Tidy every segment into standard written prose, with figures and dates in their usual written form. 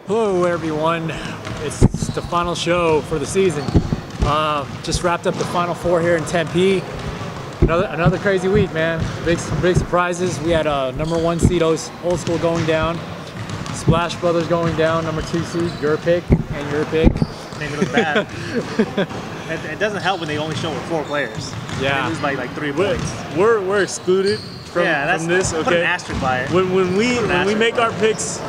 Hello, everyone. It's the final show for the season. Just wrapped up the Final Four here in Tempe. Another crazy week, man. Some big surprises. We had number 1 seed Old School going down, Splash Brothers going down, number 2 seed, your pick, and your pick. Make it look bad. It doesn't help when they only show with 4 players. Yeah. They lose by like 3 points. We're excluded from this. Put Okay. an asterisk by it. When we make our picks,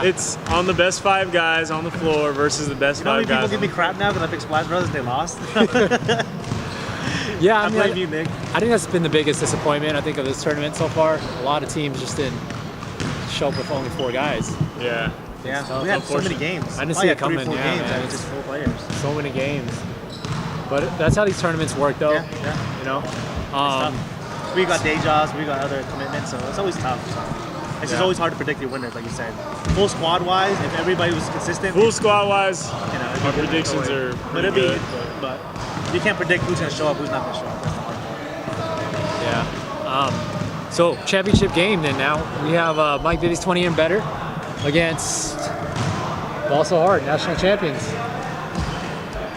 it's on the best 5 guys on the floor versus the best You know how 5 many guys. people give me crap now because I picked Splash Brothers? They lost. Yeah, I blame you, Nick. I think that's been the biggest disappointment, I think, of this tournament so far. A lot of teams just didn't show up with only 4 guys. Yeah. Yeah, tough, we had so many games. I didn't Probably see it had 3 or coming, 4 yeah, games man. and just 4 players. So many games. But that's how these tournaments work, though. Yeah. You know? It's tough. We got day jobs, we got other commitments, so it's always tough. So. It's just always hard to predict your winners, like you said. Full squad wise, if everybody was consistent, Full squad wise, you know, our predictions are pretty good. But you can't predict who's going to show up, who's not going to show up. That's the hard part. Yeah. So, championship game then now. We have Mike Bibby's 20 and better against Ball So Hard, national champions.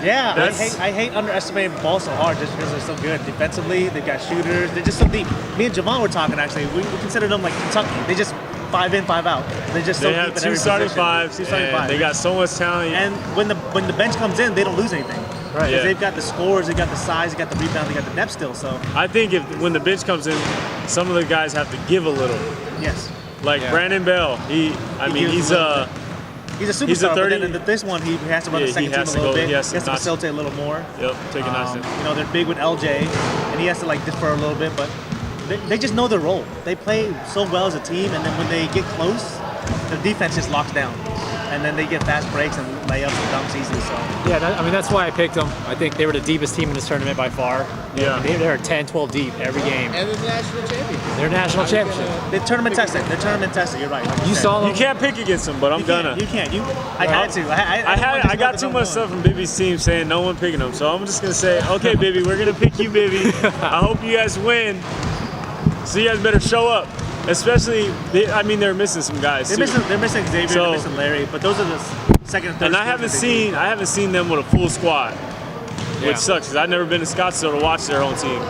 Yeah, I hate underestimating Ball So Hard just because they're so good. Defensively, they've got shooters. They're just so deep. Me and Javon were talking, actually. We consider them like Kentucky. They just 5 in, 5 out. They're just so They deep have in 2 every starting position. 5s, Two starting and fives. they got so much talent. And when the bench comes in, they don't lose anything. Right. Because they've got the scores, they got the size, they got the rebound, they got the depth still. So I think when the bench comes in, some of the guys have to give a little. yes, Like Brandon Bell, he's gives a superstar. He's a 30 but then in this one, he has to run the he second team a has to little go- bit. he has to notch- facilitate a little more. Yep, take a nice. You know, they're big with LJ, and he has to like defer a little bit, but they just know their role. They play so well as a team, and then when they get close, the defense just locks down, and then they get fast breaks and layups and dunks easily. So Yeah, that's why I picked them. I think they were the deepest team in this tournament by far. Yeah. They're 10, 12 deep every game. And the national champions. They're national championship. they're tournament tested. They're tournament tested. You're right. Like You said. saw them. You can't pick against them, but I'm You gonna. can't. I had to. I got too much stuff from Bibby's team saying no one picking them, so I'm just gonna say, okay, Bibby, we're gonna pick you, Bibby. I hope you guys win. So you guys better show up. Especially, they're missing some guys too. They're missing Xavier. So- They're missing Larry. But those are the second and third. And I haven't seen them with a full squad, Yeah. which sucks because I've never been to Scottsdale to watch their own team.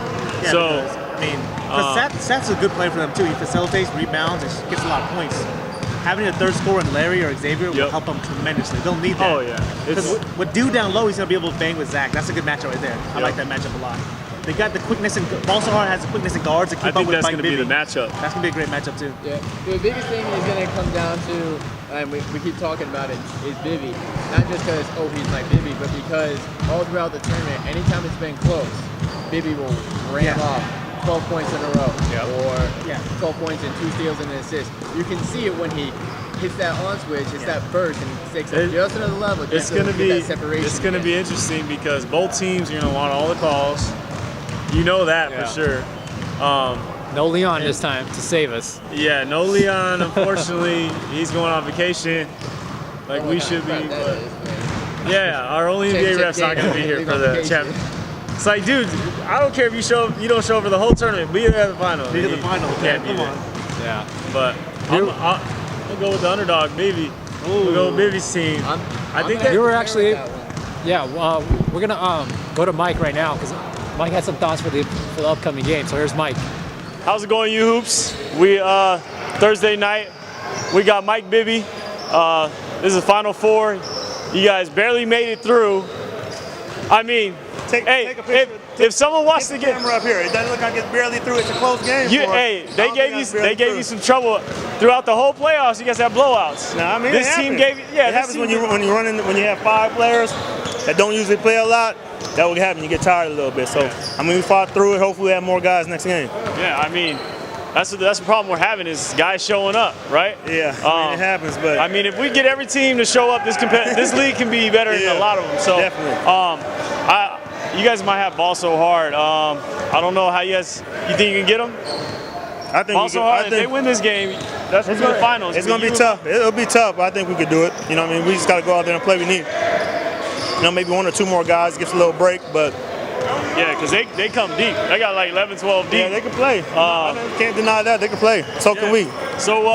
Yeah, So because, I mean, 'cause Seth's a good player for them too. He facilitates, rebounds, and gets a lot of points. Having a third scorer in Larry or Xavier will Yep. help them tremendously. They'll need that. oh yeah, Because with Dew down low, he's gonna be able to bang with Zach. That's a good matchup right there. I Yep. like that matchup a lot. They got the quickness and Ball So Hard has the quickness and guards to keep I up think with that's Mike gonna be Bibby. the matchup. That's gonna be a great matchup too. Yeah. The biggest thing is going to come down to, and we keep talking about it, is Bibby. Not just because, he's my Bibby, but because all throughout the tournament, anytime it's been close, Bibby will ram Yeah. off 12 points in a row. Or Yeah. 12 points and 2 steals and an assist. You can see it when he hits that on switch, hits that burst, and takes it just another level. It's just gonna to be get that separation. it's gonna be again. interesting because both teams are gonna want all the calls. You know that Yeah. for sure. No Leon this time to save us. Yeah, no Leon. Unfortunately, he's going on vacation, like we should be. That But is, man. yeah, our only NBA ref's not gonna be here Leave for on the vacation. champ. It's like, dude, I don't care if you don't show up for the whole tournament. Be there at the final. Be at the final. You can't be Come there. on. Yeah. But I'll go with the underdog, Bibby. We'll go with Bibby's team. I think that You were actually, yeah. We're gonna go to Mike right now because Mike had some thoughts for the upcoming game. So here's Mike. How's it going, you hoops? We Thursday night, we got Mike Bibby. This is Final Four. You guys barely made it through. I mean, Take a picture. if someone wants to get, Camera up here. It doesn't look like it's barely through. It's a close game. you, for us. hey, I they don't gave think you that's barely through. some trouble throughout the whole playoffs. You guys have blowouts. No, I mean this it team happens. gave you, yeah. It this happens team when you have 5 players that don't usually play a lot. That will happen. You get tired a little bit. So I mean, we fought through it. Hopefully, we have more guys next game. Yeah, I mean, that's the problem we're having is guys showing up, right? Yeah, I mean, it happens. But I mean, if we get every team to show up, this league can be better than a lot of them. So, definitely. you guys might have Ball So Hard. I don't know how you think you can get them. I think Ball So Hard. If they win this game, that's the finals. It's gonna be tough. It'll be tough. But I think we could do it. You know what I mean? We just gotta go out there and play. We need, maybe 1 or 2 more guys gets a little break, but. Yeah, because they come deep. They got like 11, 12 deep. Yeah, they can play. I can't deny that. They can play. So can we. So,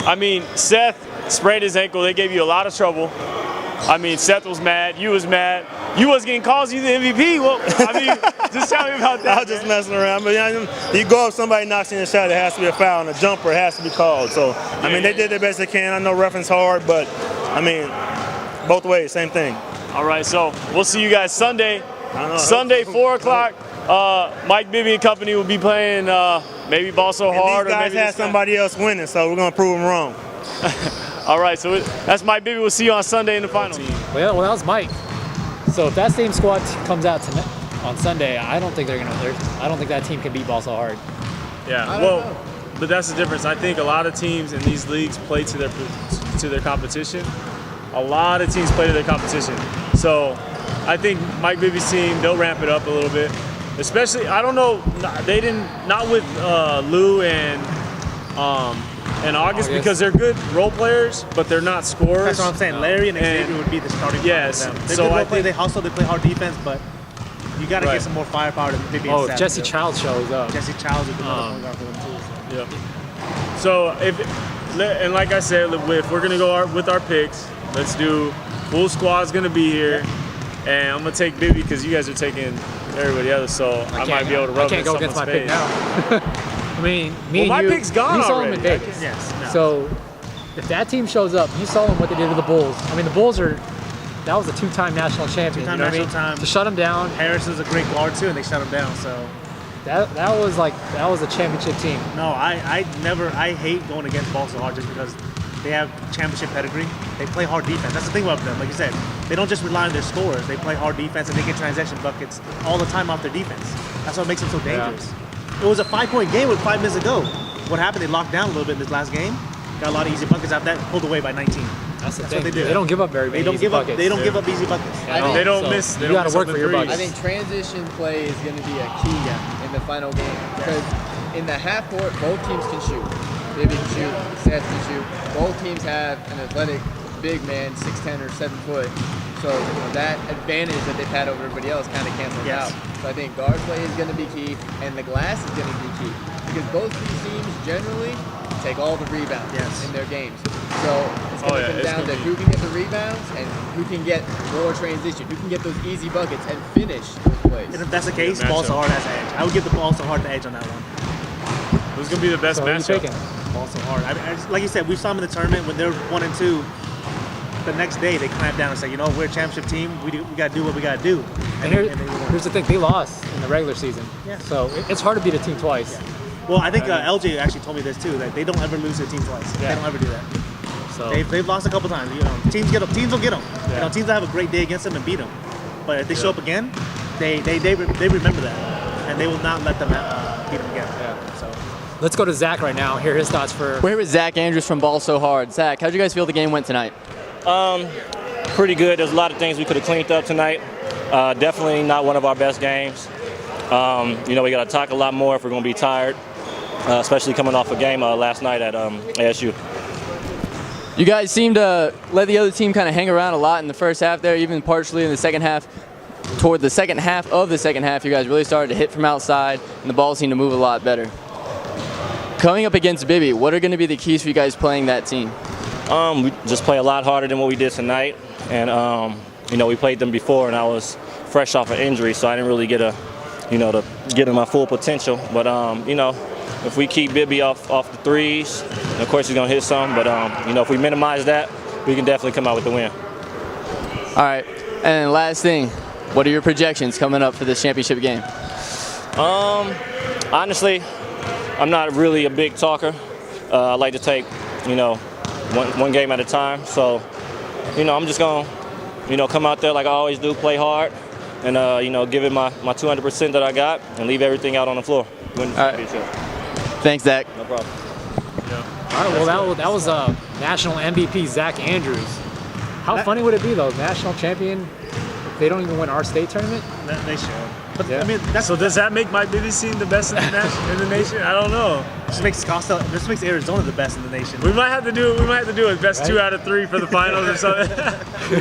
I mean, Seth, sprained his ankle. They gave you a lot of trouble. I mean, Seth was mad. You was mad. You was getting calls. You the MVP. Well, I mean, just tell me about that. I was just messing around. But you go up, somebody knocks in the shot, it has to be a foul, and a jumper has to be called. So, I mean, they did their best they can. I know reference hard, but, I mean, both ways, same thing. All right, so we'll see you guys Sunday. Sunday, 4 o'clock. Mike Bibby and company will be playing maybe Ball So Hard. These guys or maybe had somebody else winning, so we're going to prove them wrong. All right, so that's Mike Bibby. We'll see you on Sunday in the finals. Well, that was Mike. So if that same squad comes out on Sunday, I don't think I don't think that team can beat Ball So Hard. Yeah, well, but that's the difference. I think a lot of teams in these leagues play to their competition. A lot of teams play to their competition. So I think Mike Bibby's team, they'll ramp it up a little bit. Especially, I don't know, they didn't, not with Lou and August, because they're good role players, but they're not scorers. That's what I'm saying. Larry and Xavier would be the starting yes, for them. They're so good I role players, think they hustle, they play hard defense, but you got to get some more firepower to Bibby and Seth. Jesse Child shows up. Jesse Childs would be another point guard for them too. Yeah. So and like I said, if we're gonna go with our picks, let's do full squad's gonna be here, and I'm gonna take Bibby because you guys are taking everybody else, so I might be able to rub I can't go against my pick now. I mean, my pick's gone you saw already. them in Vegas. Yes. No. So if that team shows up, you saw them what they did to the Bulls. I mean, the Bulls that was a two-time national champion. Two-time you know what I mean? national time. To shut them down, Harris is a great guard too, and they shut him down. So that was a championship team. no, I hate going against Ball So Hard just because they have championship pedigree. They play hard defense. That's the thing about them. Like you said, they don't just rely on their scores. They play hard defense and they get transition buckets all the time off their defense. That's what makes them so dangerous. It was a 5-point game with 5 minutes to go. What happened? They locked down a little bit in this last game. Got a lot of easy buckets out that, pulled away by 19. That's the That's thing. what they do. They don't give up very many easy buckets. They don't give up easy buckets. Yeah, They don't so miss. They you don't got to miss work on for the your threes. buckets. I think transition play is going to be a key in the final game because in the half court, both teams can shoot. Bibby can shoot, Seth can shoot. Both teams have an athletic big man, 6'10" or 7 foot. So that advantage that they've had over everybody else kind of cancels out. So I think guard play is going to be key, and the glass is going to be key because both these teams generally take all the rebounds in their games. So it's going to come down to who can get the rebounds and who can get more transition, who can get those easy buckets and finish those plays. And if that's the case, Ball So Hard has the edge. I would give the Ball So Hard the edge on that one. Who's gonna be the best So who you matchup? picking? Ball So Hard. Like you said, we saw them in the tournament when they're 1 and 2. The next day, they clamp down and say, we're a championship team. We got to do what we got to do. And here's the thing: they lost in the regular season. Yeah. So it's hard to beat a team twice. Yeah. Well, I think LJ actually told me this too, that they don't ever lose to a team twice. Yeah. They don't ever do that. So They've lost a couple times. Teams will get them. Yeah. Teams that have a great day against them and beat them. But if they show up again, they remember that, and they will not let them beat them again. Yeah. So let's go to Zach right now. Hear his thoughts for. We're here with Zach Andrews from Ball So Hard. Zach, how'd you guys feel the game went tonight? Pretty good. There's a lot of things we could have cleaned up tonight. Definitely not one of our best games. We got to attack a lot more if we're going to be tired, especially coming off a game last night at ASU. You guys seemed to let the other team kind of hang around a lot in the first half there, even partially in the second half. Toward the second half of the second half, you guys really started to hit from outside, and the ball seemed to move a lot better. Coming up against Bibby, what are going to be the keys for you guys playing that team? We just play a lot harder than what we did tonight, and we played them before, and I was fresh off an injury, so I didn't really get to get in my full potential. But if we keep Bibby off the threes, of course he's gonna hit some. But if we minimize that, we can definitely come out with the win. All right, and last thing, what are your projections coming up for this championship game? Honestly, I'm not really a big talker. I like to take one game at a time. So I'm just gonna come out there like I always do, play hard, and give it my 200% that I got, and leave everything out on the floor. Win the championship. Thanks, Zach. No problem. All right. Well, that was national MVP Zach Andrews. How funny would it be though, national champion? If they don't even win our state tournament. they should. But Yeah. I mean, So does that make Mike Bibby team the best in the nation? I don't know. this makes Arizona the best in the nation. We might have to do a best Right? 2 out of 3 for the finals or something.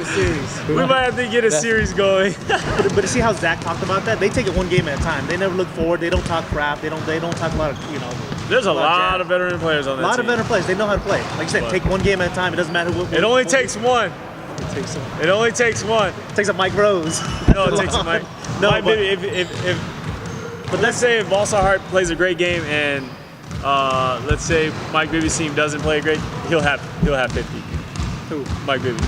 Series. We might have to get a series going. But you see how Zach talked about that? They take it one game at a time. They never look forward. They don't talk crap. They don't talk a lot of There's a Pull out lot Jab. of veteran players on A that lot team. of veteran players. They know how to play. Like you said, But- take one game at a time. It doesn't matter what. It only takes one. It takes a, It only takes one. it takes a Mike Rose. No, it takes a Mike. No, Mike but- Bibby, but let's say if Balsall Hart plays a great game and let's say Mike Bibby's team doesn't play great, he'll have 50. Who? Mike Bibby.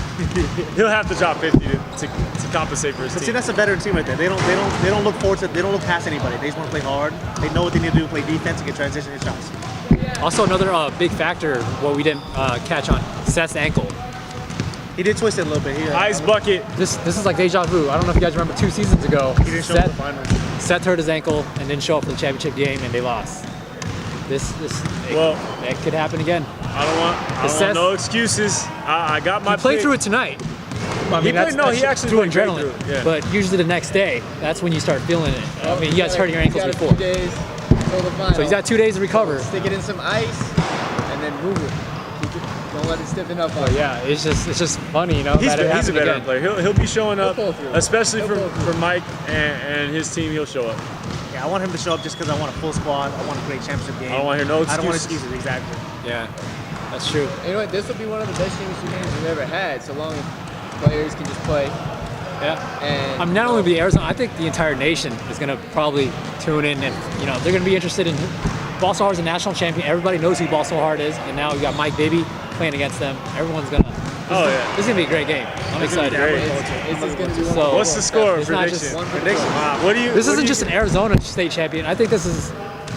He'll have to drop 50 to compensate for his But see, team. that's a veteran team right there. They don't look forward to. They don't look past anybody. They just want to play hard. They know what they need to do. Play defense and get transition hit shots. Also, another big factor, what we didn't catch on, Seth's ankle. He did twist it a little bit. Ice bucket. This is like deja vu. I don't know if you guys remember 2 seasons ago. He didn't show up for the finals. Seth hurt his ankle and didn't show up for the championship game, and they lost. It could happen again. I don't want Seth- no excuses. I got my He played pick. through it tonight. I He played- no, he actually through played great adrenaline. through it, yeah. But usually the next day, that's when you start feeling it. I mean, you guys hurt your ankles He's got before. a few days till the final. So he's got 2 days to recover. Stick it in some ice and then move it. Don't let it stiffen up. But yeah, it's just funny, you know. He's that it a happened veteran again. player. He'll be showing up, He'll pull through. especially He'll for, pull through. for Mike and his team. He'll show up. Yeah, I want him to show up just because I want a full squad. I want a great championship game. I don't want to hear no I don't want excuses. excuses. Exactly. Yeah, that's true. You know what? This will be one of the best championship games we've ever had, so long as players can just play. Yeah. And I mean, not only the Arizona, I think the entire nation is going to probably tune in, and they're going to be interested in Balsall Hart's a national champion. Everybody knows who Balsall Hart is, and now we got Mike Bibby playing against them. Everyone's gonna. This is gonna be a great game. I'm excited. It's just going to be one So- of What's the score? It's not Prediction. just- one Prediction. prediction. What do you? This what isn't do you- just an Arizona state champion. I think this is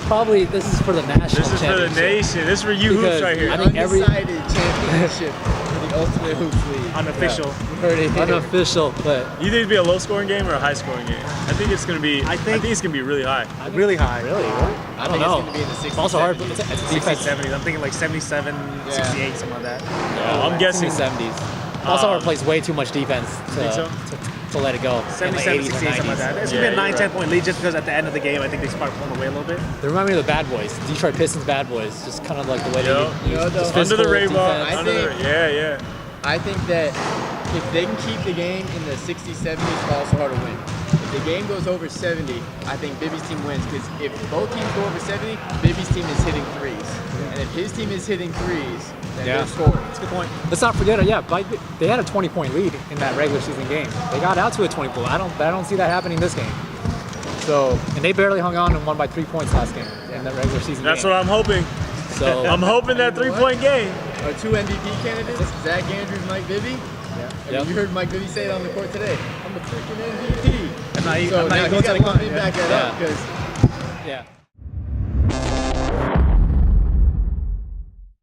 for the national This is for the championship. nation. This is for you hoops Because right here. I think every- Undecided championship for the Ultimate Hoops League. Unofficial. You heard it here. Unofficial, but You think it'd be a low-scoring game or a high-scoring game? I think it's gonna be. I think it's gonna be really high. Really high. really, I don't think know. it's going to be in the 60s. Balsall Hart, 70s. it's a 60s, defense. 70s. I'm thinking like 77, Yeah. 68, something like that. I'm guessing. 70s. Balsall Hart plays way too much defense Think so? to let it go. In the 77, 80s or 68, something like that. 90s. It's Yeah, gonna be a you're 9, right. 10-point lead just because at the end of the game, I think they start pulling away a little bit. They remind me of the Bad Boys, Detroit Pistons Bad Boys, just kind of like the way Yo. they You know, just though, Under the physical radar. defense. I Under the, think- yeah. I think that if they can keep the game in the 60s, 70s, Balsall Hart will win. If the game goes over 70, I think Bibby's team wins because if both teams go over 70, Bibby's team is hitting threes. And if his team is hitting threes, then Yeah. they're scoring. That's a good point. Let's not forget, they had a 20-point lead in that regular season game. They got out to a 20-point. I don't see that happening this game. So, and they barely hung on and won by 3 points last game in that regular season That's game. what I'm hoping. So, I'm hoping that 3-point game. Our two MVP candidates, Zach Andrews, Mike Bibby. I mean, Yep. you heard Mike Bibby say it on the court today. I'm a freaking MVP. I'm not even So going now to he's got to the come line. in back that Yeah. up because yeah.